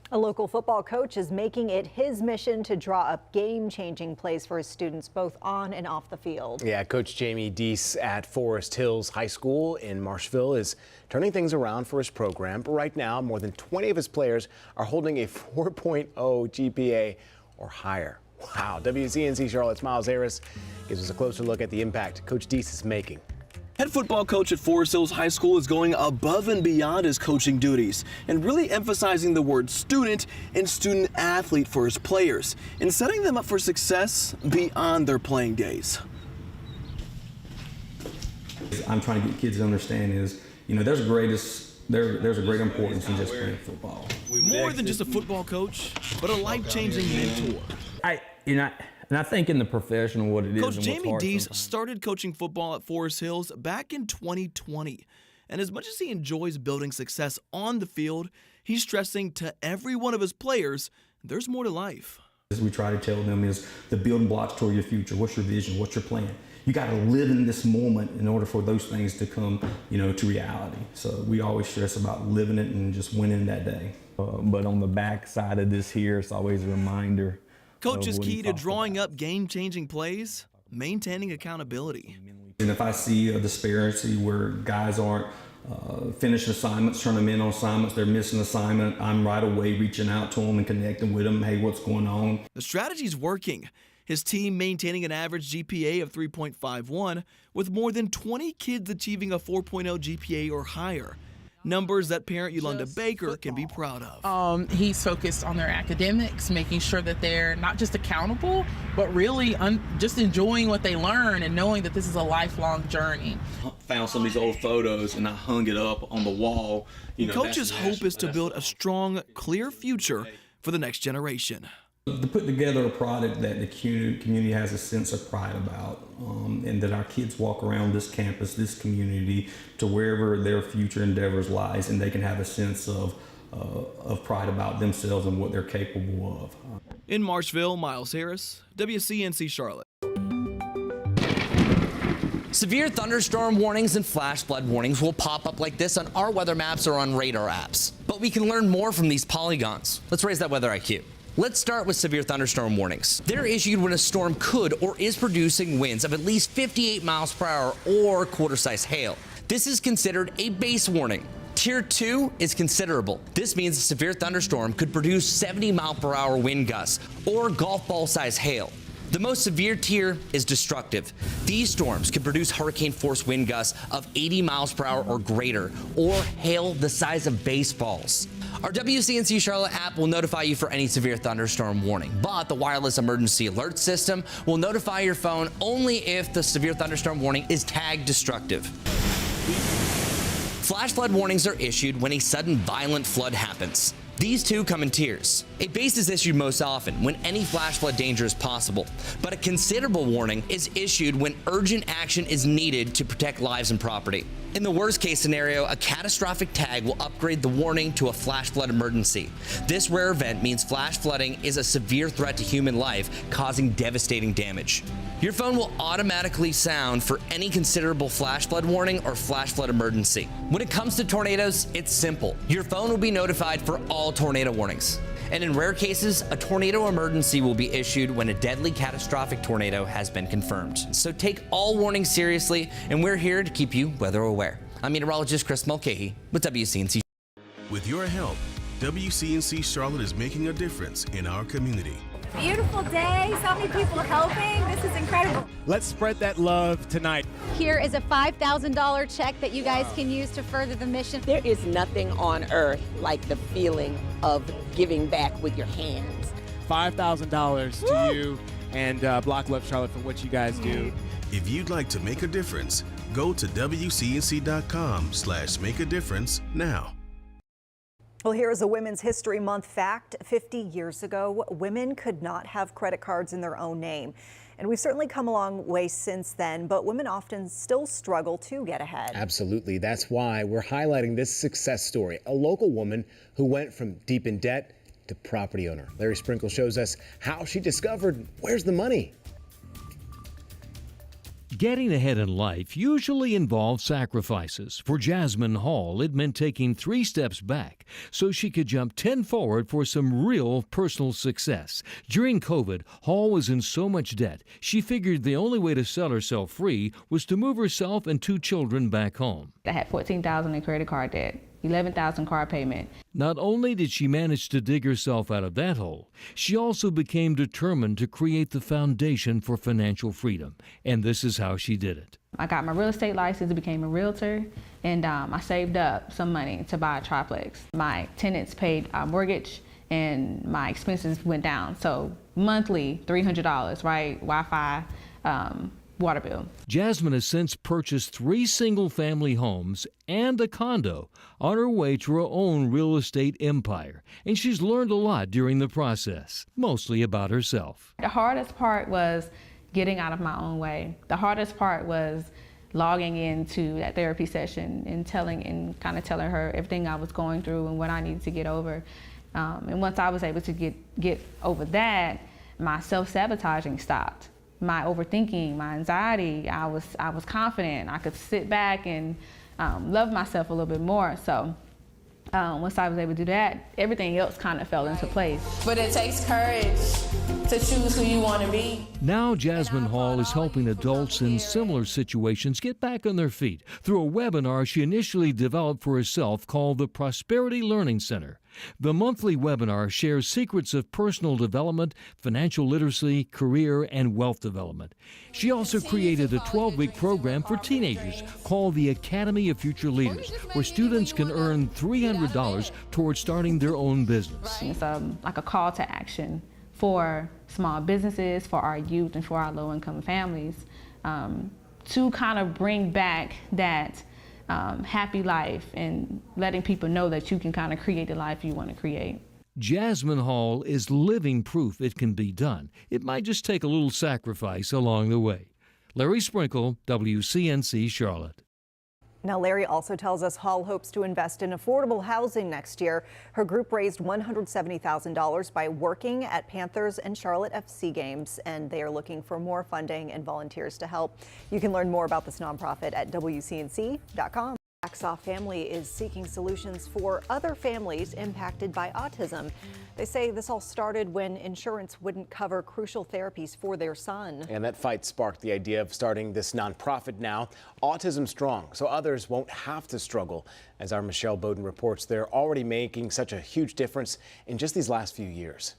A local football coach is making it his mission to draw up game-changing plays for his students, both on and off the field. Yeah, Coach Jamie Deese at Forest Hills High School in Marshville is turning things around for his program. But right now, more than 20 of his players are holding a 4.0 GPA or higher. Wow. WCNC Charlotte's Miles Harris gives us a closer look at the impact Coach Deese is making. Head football coach at Forest Hills High School is going above and beyond his coaching duties and really emphasizing the word student and student athlete for his players and setting them up for success beyond their playing days. I'm trying to get kids to understand is, there's a great importance in just playing football. More than just a football coach, but a life-changing mentor. And I think in the professional what it is. Coach Jamie Deese started coaching football at Forest Hills back in 2020. And as much as he enjoys building success on the field, he's stressing to every one of his players, there's more to life. As we try to tell them is the building blocks toward your future. What's your vision? What's your plan? You got to live in this moment in order for those things to come, to reality. So we always stress about living it and just winning that day. But on the back side of this here, it's always a reminder. Coach is key to drawing up game-changing plays, maintaining accountability. And if I see a disparity where guys aren't finishing assignments, turn them in on assignments, they're missing assignment, I'm right away reaching out to them and connecting with them. Hey, what's going on? The strategy's working. His team maintaining an average GPA of 3.51 with more than 20 kids achieving a 4.0 GPA or higher. Numbers that parent Yolanda Baker can be proud of. He's focused on their academics, making sure that they're not just accountable, but really just enjoying what they learn and knowing that this is a lifelong journey. Found some of these old photos and I hung it up on the wall. Coach's hope is to build a strong, clear future for the next generation. To put together a product that the community has a sense of pride about, and that our kids walk around this campus, this community, to wherever their future endeavors lies, and they can have a sense of pride about themselves and what they're capable of. In Marshville, Miles Harris, WCNC Charlotte. Severe thunderstorm warnings and flash flood warnings will pop up like this on our weather maps or on radar apps. But we can learn more from these polygons. Let's raise that weather IQ. Let's start with severe thunderstorm warnings. They're issued when a storm could or is producing winds of at least 58 miles per hour or quarter-size hail. This is considered a base warning. Tier 2 is considerable. This means a severe thunderstorm could produce 70 mile per hour wind gusts or golf ball size hail. The most severe tier is destructive. These storms can produce hurricane force wind gusts of 80 miles per hour or greater, or hail the size of baseballs. Our WCNC Charlotte app will notify you for any severe thunderstorm warning, but the wireless emergency alert system will notify your phone only if the severe thunderstorm warning is tagged destructive. Flash flood warnings are issued when a sudden violent flood happens. These two come in tiers. A base is issued most often when any flash flood danger is possible, but a considerable warning is issued when urgent action is needed to protect lives and property. In the worst case scenario, a catastrophic tag will upgrade the warning to a flash flood emergency. This rare event means flash flooding is a severe threat to human life, causing devastating damage. Your phone will automatically sound for any considerable flash flood warning or flash flood emergency. When it comes to tornadoes, it's simple. Your phone will be notified for all tornado warnings. And in rare cases, a tornado emergency will be issued when a deadly catastrophic tornado has been confirmed. So take all warnings seriously, and we're here to keep you weather aware. I'm meteorologist Chris Mulcahy with WCNC. With your help, WCNC Charlotte is making a difference in our community. Beautiful day, so many people helping. This is incredible. Let's spread that love tonight. Here is a $5,000 check that you guys can use to further the mission. There is nothing on earth like the feeling of giving back with your hands. $5,000 to you and Block Love Charlotte for what you guys do. If you'd like to make a difference, go to WCNC.com/make-a-difference now. Well, here is a Women's History Month fact. 50 years ago, women could not have credit cards in their own name. And we've certainly come a long way since then, but women often still struggle to get ahead. Absolutely. That's why we're highlighting this success story. A local woman who went from deep in debt to property owner. Larry Sprinkle shows us how she discovered where's the money. Getting ahead in life usually involves sacrifices. For Jasmine Hall, it meant taking 3 steps back so she could jump 10 forward for some real personal success. During COVID, Hall was in so much debt, she figured the only way to sell herself free was to move herself and 2 children back home. I had $14,000 in credit card debt, $11,000 car payment. Not only did she manage to dig herself out of that hole, she also became determined to create the foundation for financial freedom. And this is how she did it. I got my real estate license, became a realtor, and I saved up some money to buy a triplex. My tenants paid our mortgage, and my expenses went down. So monthly, $300, right? Wi-Fi, water bill. Jasmine has since purchased 3 single-family homes and a condo on her way to her own real estate empire. And she's learned a lot during the process, mostly about herself. The hardest part was getting out of my own way. The hardest part was logging into that therapy session and telling her everything I was going through and what I needed to get over. And once I was able to get over that, my self-sabotaging stopped. My overthinking, my anxiety, I was confident. I could sit back and love myself a little bit more. So once I was able to do that, everything else kind of fell into place. But it takes courage to choose who you want to be. Now Jasmine Hall is helping adults in similar situations get back on their feet through a webinar she initially developed for herself called the Prosperity Learning Center. The monthly webinar shares secrets of personal development, financial literacy, career, and wealth development. She also created a 12-week program for teenagers called the Academy of Future Leaders, where students can earn $300 towards starting their own business. It's like a call to action for small businesses, for our youth, and for our low-income families to kind of bring back that happy life and letting people know that you can kind of create the life you want to create. Jasmine Hall is living proof it can be done. It might just take a little sacrifice along the way. Larry Sprinkle, WCNC Charlotte. Now, Larry also tells us Hall hopes to invest in affordable housing next year. Her group raised $170,000 by working at Panthers and Charlotte FC games, and they are looking for more funding and volunteers to help. You can learn more about this nonprofit at WCNC.com. Hacksaw Family is seeking solutions for other families impacted by autism. They say this all started when insurance wouldn't cover crucial therapies for their son. And that fight sparked the idea of starting this nonprofit now, Autism Strong, so others won't have to struggle. As our Michelle Bowden reports, they're already making such a huge difference in just these last few years.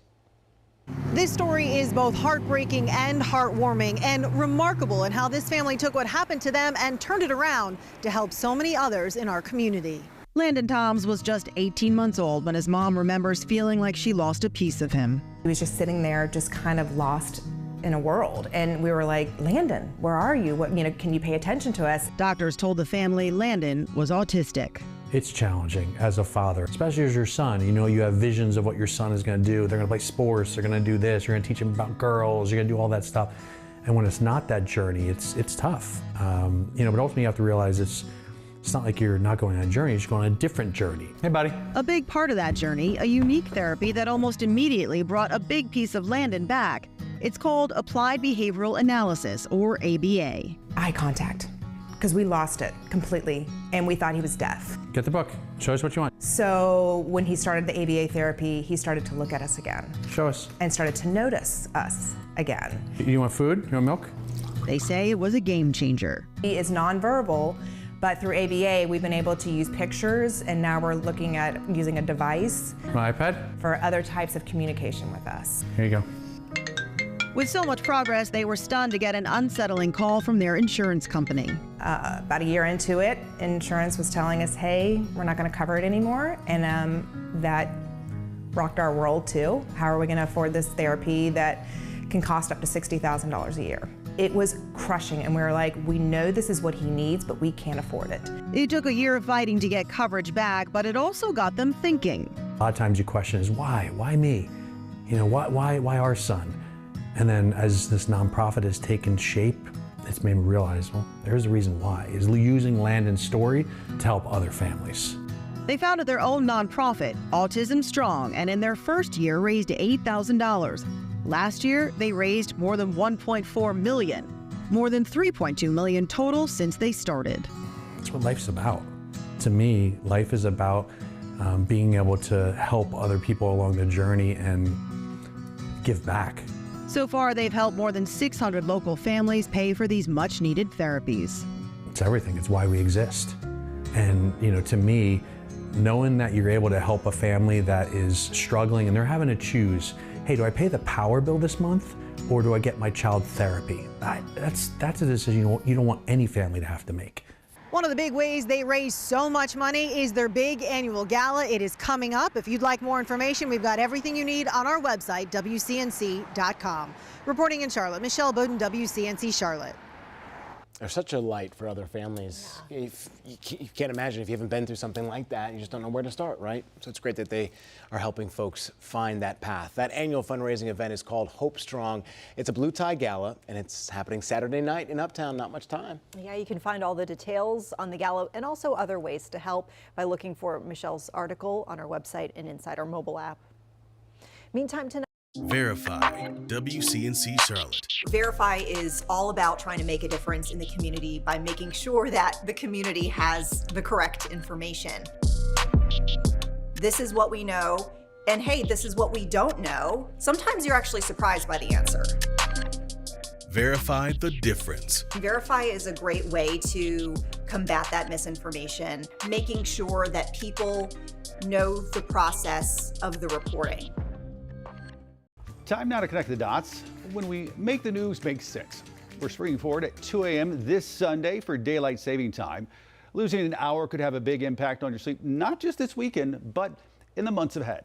This story is both heartbreaking and heartwarming, and remarkable in how this family took what happened to them and turned it around to help so many others in our community. Landon Toms was just 18 months old when his mom remembers feeling like she lost a piece of him. He was just sitting there, just kind of lost in a world. And we were like, Landon, where are you? Can you pay attention to us? Doctors told the family Landon was autistic. It's challenging as a father, especially as your son. You have visions of what your son is going to do. They're going to play sports, they're going to do this, you're going to teach him about girls, you're going to do all that stuff. And when it's not that journey, it's tough. But ultimately you have to realize it's not like you're not going on a journey, you're just going on a different journey. Hey, buddy. A big part of that journey, a unique therapy that almost immediately brought a big piece of Landon back. It's called Applied Behavioral Analysis, or ABA. Eye contact, because we lost it completely, and we thought he was deaf. Get the book. Show us what you want. So when he started the ABA therapy, he started to look at us again. Show us. And started to notice us again. You want food? You want milk? They say it was a game changer. He is nonverbal, but through ABA, we've been able to use pictures, and now we're looking at using a device. My iPad? For other types of communication with us. Here you go. With so much progress, they were stunned to get an unsettling call from their insurance company. About a year into it, insurance was telling us, hey, we're not going to cover it anymore. And that rocked our world too. How are we going to afford this therapy that can cost up to $60,000 a year? It was crushing, and we were like, we know this is what he needs, but we can't afford it. It took a year of fighting to get coverage back, but it also got them thinking. A lot of times you question is, why? Why me? Why our son? And then as this nonprofit has taken shape, it's made me realize, well, there's a reason why. Is using Landon's story to help other families. They founded their own nonprofit, Autism Strong, and in their first year raised $8,000. Last year, they raised more than $1.4 million. more than $3.2 million total since they started. That's what life's about. To me, life is about being able to help other people along the journey and give back. So far, they've helped more than 600 local families pay for these much-needed therapies. It's everything. It's why we exist. And, to me, knowing that you're able to help a family that is struggling and they're having to choose, hey, do I pay the power bill this month or do I get my child therapy? That's a decision you don't want any family to have to make. One of the big ways they raise so much money is their big annual gala. It is coming up. If you'd like more information, we've got everything you need on our website, WCNC.com. Reporting in Charlotte, Michelle Bowden, WCNC Charlotte. They're such a light for other families. Yeah. You can't imagine if you haven't been through something like that, you just don't know where to start, right? So it's great that they are helping folks find that path. That annual fundraising event is called Hope Strong. It's a blue tie gala, and it's happening Saturday night in Uptown. Not much time. Yeah, you can find all the details on the gala and also other ways to help by looking for Michelle's article on our website and inside our mobile app. Meantime, tonight. Verify, WCNC Charlotte. Verify is all about trying to make a difference in the community by making sure that the community has the correct information. This is what we know, and hey, this is what we don't know. Sometimes you're actually surprised by the answer. Verify the difference. Verify is a great way to combat that misinformation, making sure that people know the process of the reporting. Time now to connect the dots when we make the news make 6. We're springing forward at 2 a.m. this Sunday for daylight saving time. Losing an hour could have a big impact on your sleep, not just this weekend, but in the months ahead.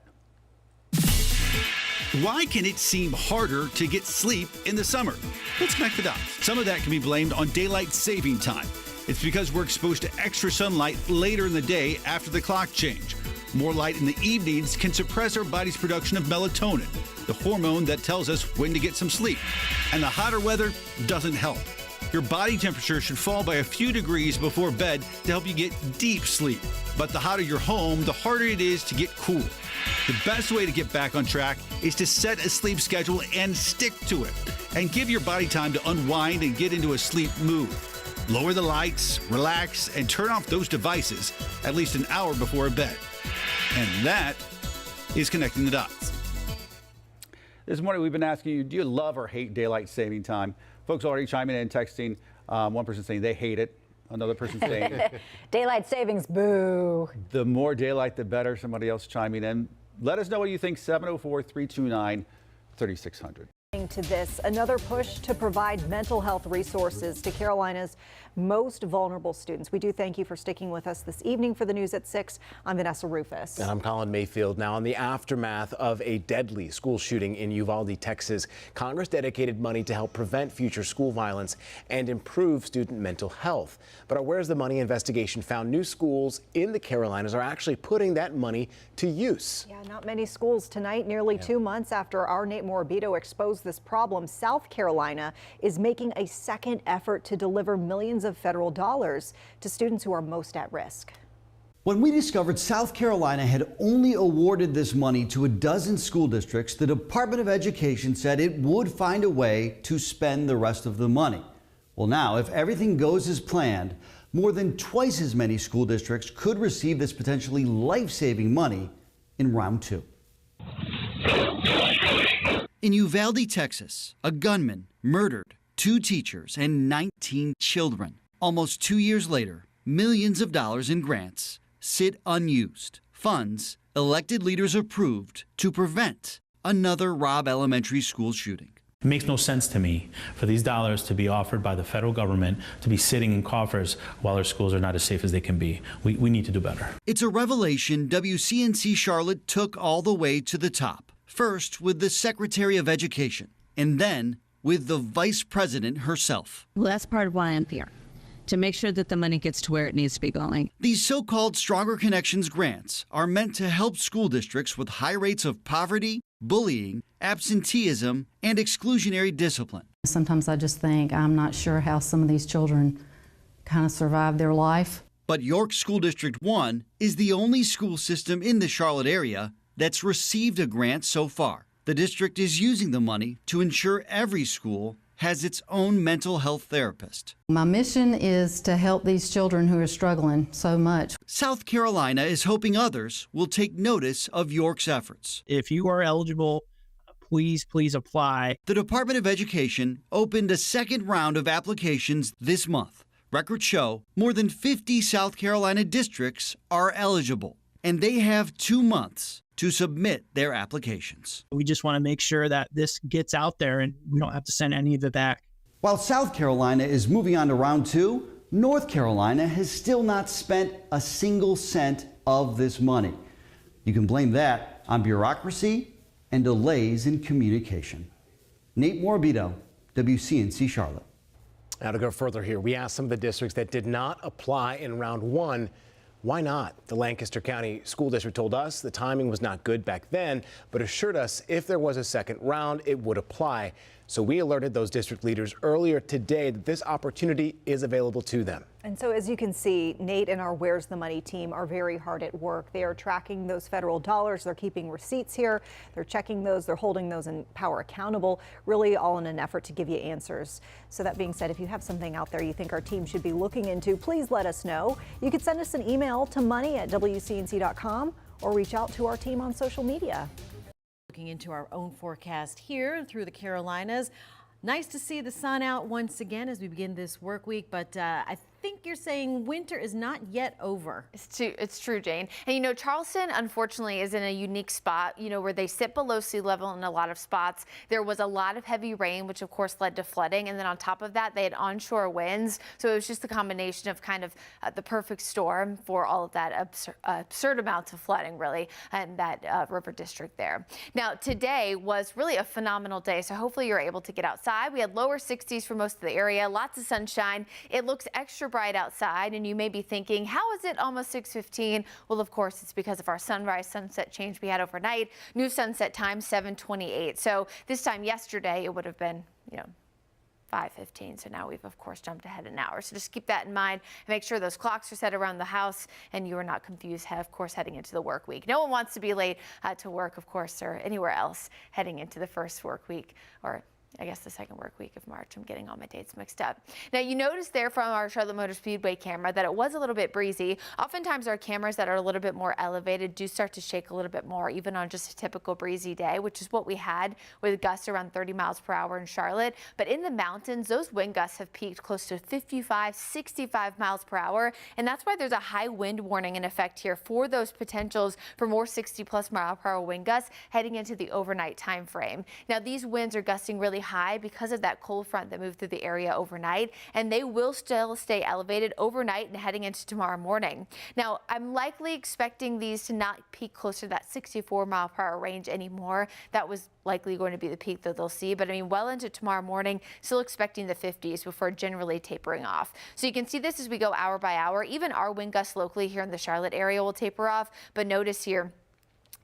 Why can it seem harder to get sleep in the summer? Let's connect the dots. Some of that can be blamed on daylight saving time. It's because we're exposed to extra sunlight later in the day after the clock change. More light in the evenings can suppress our body's production of melatonin, the hormone that tells us when to get some sleep. And the hotter weather doesn't help. Your body temperature should fall by a few degrees before bed to help you get deep sleep. But the hotter your home, the harder it is to get cool. The best way to get back on track is to set a sleep schedule and stick to it. And give your body time to unwind and get into a sleep mood. Lower the lights, relax, and turn off those devices at least an hour before bed. And that is connecting the dots. This morning we've been asking you, do you love or hate daylight saving time? Folks already chiming in and texting. One person saying they hate it. Another person saying daylight savings, boo. The more daylight, the better. Somebody else chiming in. Let us know what you think. 704-329-3600. To this, another push to provide mental health resources to Carolina's most vulnerable students. We do thank you for sticking with us this evening for the news at 6. I'm Vanessa Rufus. And I'm Colin Mayfield. Now, in the aftermath of a deadly school shooting in Uvalde, Texas, Congress dedicated money to help prevent future school violence and improve student mental health. But our Where's the Money investigation found new schools in the Carolinas are actually putting that money to use. Yeah, not many schools tonight. Nearly 2 months after our Nate Morabito exposed this problem, South Carolina is making a second effort to deliver millions of federal dollars to students who are most at risk. When we discovered South Carolina had only awarded this money to a dozen school districts, the Department of Education said it would find a way to spend the rest of the money. Well, now, if everything goes as planned, more than twice as many school districts could receive this potentially life-saving money in round 2. In Uvalde, Texas, a gunman murdered 2 teachers and 19 children. Almost 2 years later, millions of dollars in grants sit unused. Funds elected leaders approved to prevent another Robb Elementary School shooting. It makes no sense to me for these dollars to be offered by the federal government to be sitting in coffers while our schools are not as safe as they can be. We need to do better. It's a revelation WCNC Charlotte took all the way to the top. First with the Secretary of Education, and then with the Vice President herself. Well, that's part of why I'm here, to make sure that the money gets to where it needs to be going. These so-called Stronger Connections grants are meant to help school districts with high rates of poverty, bullying, absenteeism, and exclusionary discipline. Sometimes I just think I'm not sure how some of these children kind of survive their life. But York School District 1 is the only school system in the Charlotte area that's received a grant so far. The district is using the money to ensure every school has its own mental health therapist. My mission is to help these children who are struggling so much. South Carolina is hoping others will take notice of York's efforts. If you are eligible, please apply. The Department of Education opened a second round of applications this month. Records show more than 50 South Carolina districts are eligible, and they have 2 months to submit their applications. We just want to make sure that this gets out there and we don't have to send any of it back. While South Carolina is moving on to round 2, North Carolina has still not spent a single cent of this money. You can blame that on bureaucracy and delays in communication. Nate Morabito, WCNC Charlotte. Now to go further here, we asked some of the districts that did not apply in round 1. Why not? The Lancaster County School District told us the timing was not good back then, but assured us if there was a second round, it would apply. So we alerted those district leaders earlier today that this opportunity is available to them. And so as you can see, Nate and our Where's the Money team are very hard at work. They are tracking those federal dollars. They're keeping receipts here. They're checking those. They're holding those in power accountable, really all in an effort to give you answers. So that being said, if you have something out there you think our team should be looking into, please let us know. You can send us an email to money@wcnc.com or reach out to our team on social media. Looking into our own forecast here through the Carolinas. Nice to see the sun out once again as we begin this work week, but I think you're saying winter is not yet over. It's true, Jane. And you know, Charleston, unfortunately, is in a unique spot, you know, where they sit below sea level in a lot of spots. There was a lot of heavy rain, which of course led to flooding. And then on top of that, they had onshore winds. So it was just a combination of kind of the perfect storm for all of that absurd amounts of flooding, really, in that river district there. Now, today was really a phenomenal day. So hopefully you're able to get outside. We had lower 60s for most of the area, lots of sunshine. It looks extra bright outside, and you may be thinking, how is it almost 6:15? Well, of course, it's because of our sunrise sunset change we had overnight. New sunset time 7:28. So this time yesterday, it would have been, 5:15. So now we've, of course, jumped ahead an hour. So just keep that in mind and make sure those clocks are set around the house and you are not confused, of course, heading into the work week. No one wants to be late to work, of course, or anywhere else heading into the first work week, or I guess the second work week of March. I'm getting all my dates mixed up. Now, you noticed there from our Charlotte Motor Speedway camera that it was a little bit breezy. Oftentimes our cameras that are a little bit more elevated do start to shake a little bit more, even on just a typical breezy day, which is what we had with gusts around 30 miles per hour in Charlotte. But in the mountains, those wind gusts have peaked close to 55, 65 miles per hour. And that's why there's a high wind warning in effect here for those potentials for more 60+ mile per hour wind gusts heading into the overnight time frame. Now, these winds are gusting really high because of that cold front that moved through the area overnight, and they will still stay elevated overnight and heading into tomorrow morning. Now, I'm likely expecting these to not peak closer to that 64 mile per hour range anymore. That was likely going to be the peak that they'll see, but I mean, well into tomorrow morning, still expecting the 50s before generally tapering off. So you can see this as we go hour by hour. Even our wind gusts locally here in the Charlotte area will taper off, but notice here,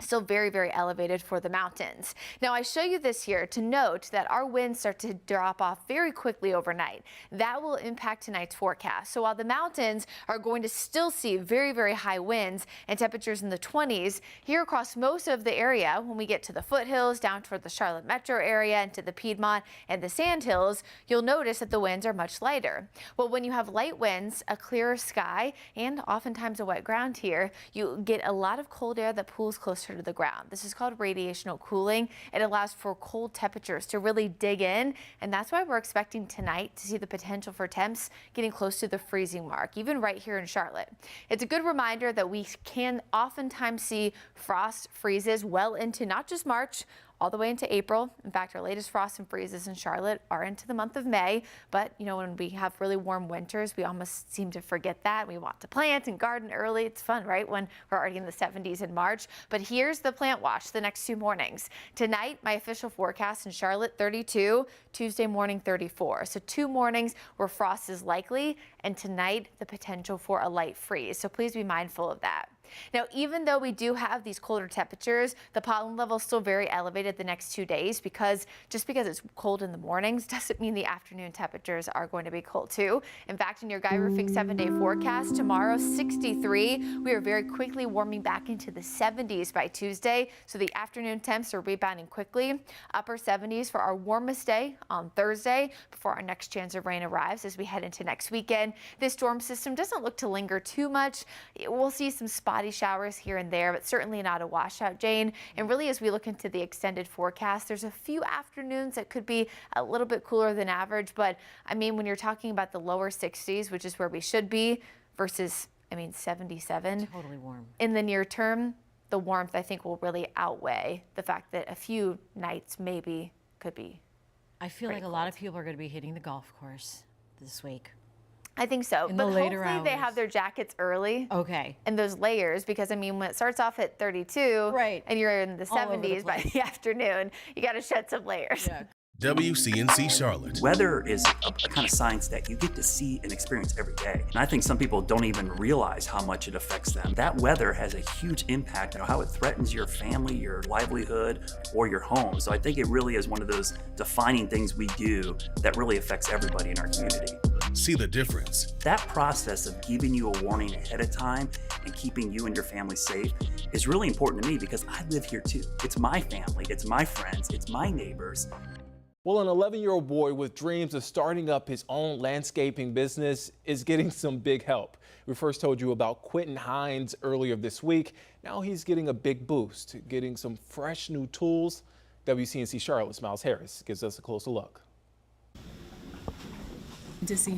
still very, very elevated for the mountains. Now, I show you this here to note that our winds start to drop off very quickly overnight. That will impact tonight's forecast. So while the mountains are going to still see very, very high winds and temperatures in the 20s, here across most of the area, when we get to the foothills, down toward the Charlotte metro area, and to the Piedmont and the Sandhills, you'll notice that the winds are much lighter. Well, when you have light winds, a clearer sky, and oftentimes a wet ground here, you get a lot of cold air that pools closer to the ground. This is called radiational cooling. It allows for cold temperatures to really dig in, and that's why we're expecting tonight to see the potential for temps getting close to the freezing mark, even right here in Charlotte. It's a good reminder that we can oftentimes see frost freezes well into not just March, all the way into April. In fact, our latest frost and freezes in Charlotte are into the month of May. But, when we have really warm winters, we almost seem to forget that. We want to plant and garden early. It's fun, right, when we're already in the 70s in March. But here's the plant watch the next 2 mornings. Tonight, my official forecast in Charlotte, 32. Tuesday morning, 34. So 2 mornings where frost is likely. And tonight, the potential for a light freeze. So please be mindful of that. Now, even though we do have these colder temperatures, the pollen level is still very elevated the next 2 days because just because it's cold in the mornings doesn't mean the afternoon temperatures are going to be cold too. In fact, in your Guy Roofing 7-day forecast, tomorrow 63. We are very quickly warming back into the 70s by Tuesday, so the afternoon temps are rebounding quickly. Upper 70s for our warmest day on Thursday before our next chance of rain arrives as we head into next weekend. This storm system doesn't look to linger too much. We'll see some spotty showers here and there, but certainly not a washout, Jane. And really, as we look into the extended forecast, there's a few afternoons that could be a little bit cooler than average. But I mean, when you're talking about the lower 60s, which is where we should be, versus, 77. Totally warm. In the near term, the warmth, I think, will really outweigh the fact that a few nights maybe could be. I feel like a lot of people are going to be hitting the golf course this week. I think so, In but the later hopefully they hours. have their jackets early. Okay. And those layers, because when it starts off at 32, right, and you're in the All over the 70s by place. the afternoon, you got to shed some layers. Yeah. WCNC Charlotte. Weather is a kind of science that you get to see and experience every day. And I think some people don't even realize how much it affects them. That weather has a huge impact on how it threatens your family, your livelihood, or your home. So I think it really is one of those defining things we do that really affects everybody in our community. See the difference. That process of giving you a warning ahead of time and keeping you and your family safe is really important to me because I live here too. It's my family, it's my friends, it's my neighbors. Well, an 11-year-old boy with dreams of starting up his own landscaping business is getting some big help. We first told you about Quentin Hines earlier this week. Now he's getting a big boost, getting some fresh new tools. WCNC Charlotte's Miles Harris gives us a closer look. To see him